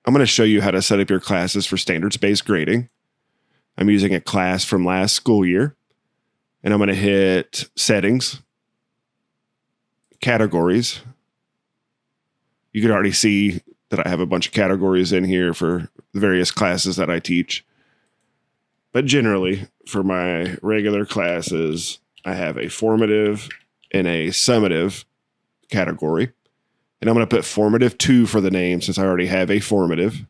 I'm going to show you how to set up your classes for standards-based grading. I'm using a class from last school year, and I'm going to hit settings, categories. You can already see that I have a bunch of categories in here for the various classes that I teach. But generally, for my regular classes, I have a formative and a summative category. And I'm going to put formative 2 for the name since I already have a formative.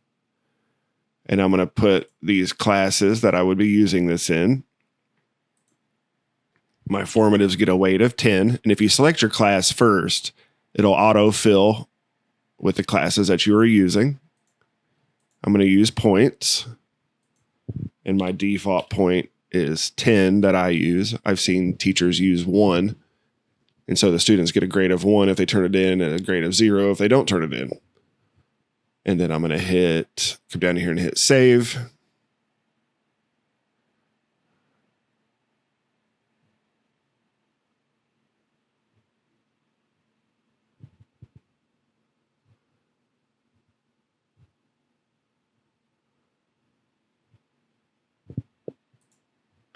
And I'm going to put these classes that I would be using this in. My formatives get a weight of 10. And if you select your class first, it'll autofill with the classes that you are using. I'm going to use points. And my default point is 10 that I use. I've seen teachers use 1. And so the students get a grade of 1 if they turn it in and a grade of 0 if they don't turn it in. And then I'm going to come down here and hit save.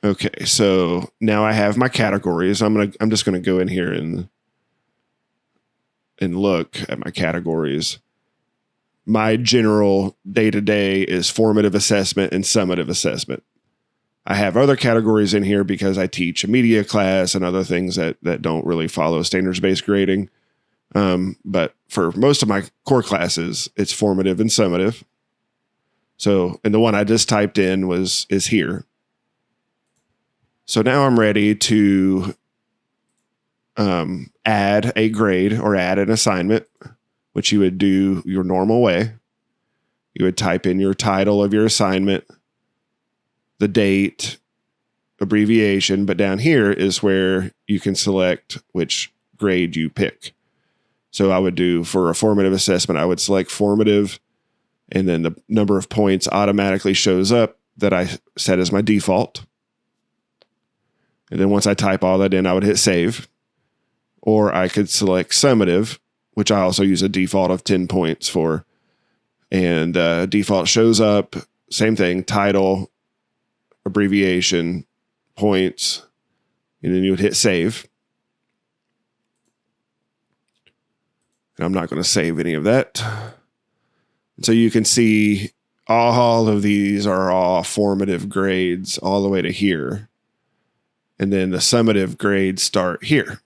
Okay, so now I have my categories. I'm just gonna go in here and look at my categories. My general day-to-day is formative assessment and summative assessment. I have other categories in here because I teach a media class and other things that don't really follow standards-based grading. But for most of my core classes, it's formative and summative. So, and the one I just typed in is here. So now I'm ready to add a grade or add an assignment, which you would do your normal way. You would type in your title of your assignment, the date, abbreviation, but down here is where you can select which grade you pick. So I would do, for a formative assessment, I would select formative, and then the number of points automatically shows up that I set as my default. And then once I type all that in, I would hit save. Or I could select summative, which I also use a default of 10 points for. And default shows up, same thing, title, abbreviation, points, and then you would hit save. And I'm not going to save any of that. And so you can see all of these are all formative grades all the way to here. And then the summative grades start here.